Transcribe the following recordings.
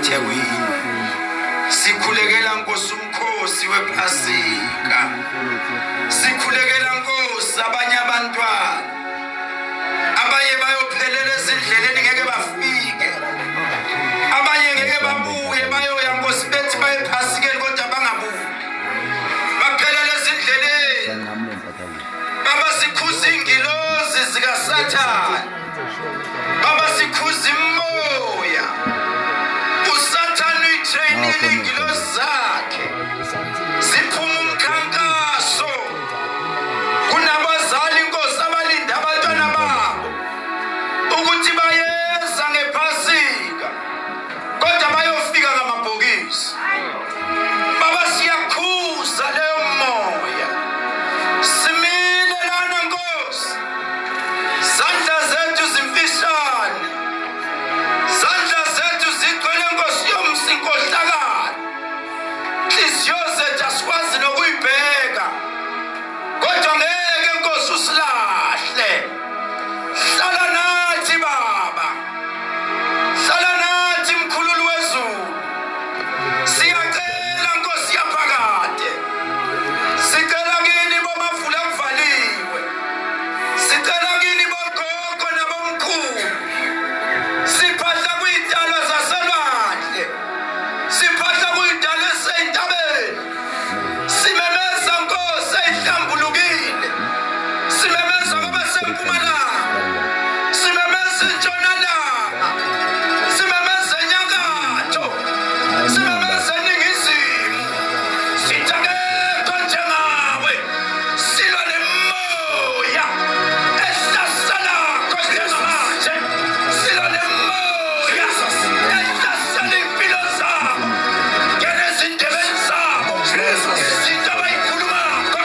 eThekwini. Sikhulekela Nkosi umkhosi wePhasika. Sikhulekela Nkosi abanye abantwana abanye bayophelela ezindleleni ngeke bafike. Abanye ngeke babuye bayoya Nkosi bethi bayePhasikeni kodwa bangabuyi. Baphelela ezindleleni. Baba sikhuza ingilozi zikaSathane. Baba sikhuza imoya. USathane uyitrainile ingilozi zakhe. Siphuma umkhankaso. Kunabazali Nkosi abalinda abantwana babo ukuthi bayeza ngePhasika kodwa bayofika ngamabhokisi. Baba siyakhuza leyo moya. Simile lana Nkosi. Zandla zethu zimfishane. Zandla zethu zigcwele Nkosi yomsinkohlakalo. Inhliziyo zethu asikwazi nokuyibheka. Kodwa ngeke Nkosi usilahle. Hlala nathi Baba. Hlala nathi mkhululi wezulu. Siyacela Nkosi yaphakade. Sicela kini bomavula kuvaliwe. Sicela kini bogogo nabomkhulu. Siphahla kuyidalwa zaselwandle. Siphahla kuyidalwa eseyintabeni. Simemeza Nkosi eyihlambulukile. Simemeza kwabasempumalanga. Simemeza entshonalanga. Simemeza enyakatho. Simemeza eningizimu. Sithi akekho njengawe. Silwa nemoya ehlasela njengamanje. Silwa nemoya ehlasela impilo zabo. Ngena ezindebeni zabo. Izinto abayikhulumako.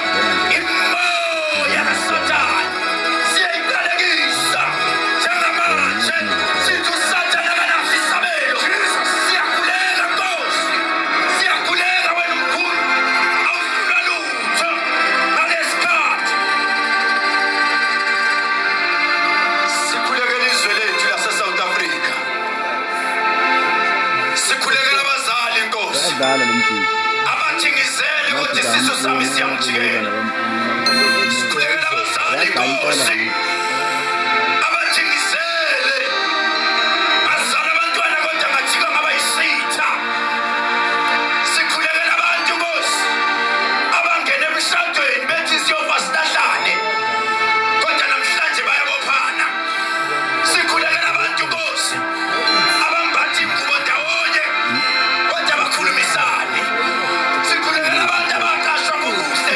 Imoya kaSathane siyayiqalekisa njengamanje. Sithi uSathane akanaso isabelo. Siyakhuleka Nkosi. Siyakhuleka wena mkhulu. Awuhlulwa lutho ngalesikhathi. Sikhulekela izwe lethu lase-South Africa. Sikhulekela abazali Nkosi. Abathingizele ukuthi isizwe sami siyamjikela. Sikhulekela abazali Nkosi. Abathingizele. Bazala abantwana kodwa ngajika ngaba yisitha. Sikhulekela abantu Nkosi. Abangena emshadweni bethi siyofa silahlane. Kodwa namhlanje bayabophana. Sikhulekela abantu Nkosi. Abambatha ingubo ndawonye kodwa bakhulumisane. Sikhulekela abantu abaqashwa ngokuhle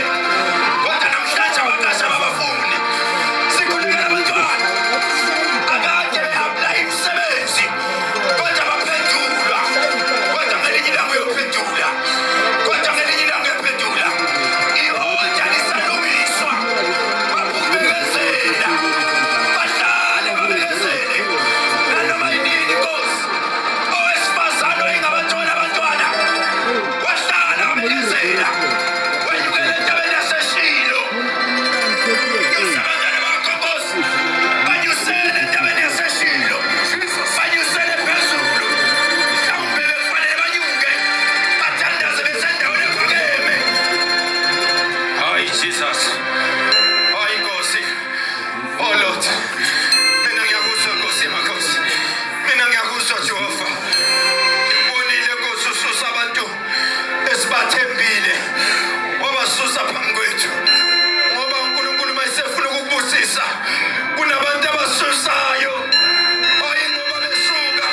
kodwa namhlanje abaqasha babafuni. Sikhulekela abantwana akade beapply imisebenzi kodwa baphendulwa. Kodwa ngelinye ilanga uyophendula. Kodwa ngelinye ilanga uyophendula. Ihoja lisalungiswa. Babubekezela. Bahlale babekezele. Nanoma yinini Nkosi. Owesifazane oyingabathola abantwana. Wahlala wabekezela. Wenyukela entabeni yaseShilo. Nyusa abantwana bakho Nkosi. Banyusele entabeni yaseShilo. Banyusele phezulu. Mhlawumbe bekufanele banyuke. Bathandaze besendaweni ephakeme. Hayi Jesus. Hayi Nkosi. Oh Lord. Mina ngiyakuzwa Nkosi emakhosi. Mina ngiyakuzwa Jehova. Ngibonile Nkosi ususa abantu esibathembile. Wabasusa phambi kwethu. Ngoba uNkulunkulu mayesefuna ukukubusisa. Kunabantu abasusayo. Hayi ngoba besuka.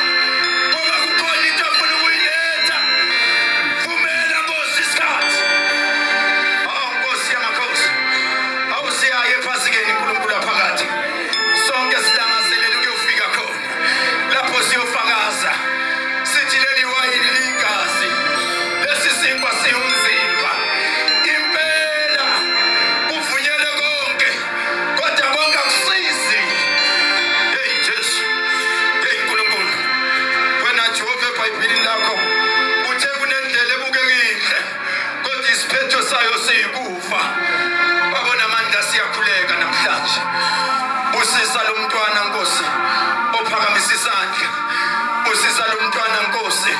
Ngoba kukhona into afuna ukuyiletha. Vumela Nkosi isikhathi. Nkosi yamakhosi. Awusiyaye ePhasikeni uNkulunkulu aphakathi. Sonke silangazelele ukuyofika khona. Lapho siyofakaza. Sithi leli wayini ligazi. Lesi sinkwa siyumzimba. Impela kuvunyelwe konke. Kodwa konke akusizi. Hey Jesu. Hey Nkulunkulu. Wena Jehova eBhayibhelini lakho uthe kunendlela ebukekile. Kodwa isiphetho sayo siyikufa. Babona amandla siyakhuleka namhlanje. Busisa lo mntwana Nkosi. Ophakamisa isandla. Busisa lo mntwana Nkosi.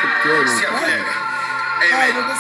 S'il vous plaît. Amen.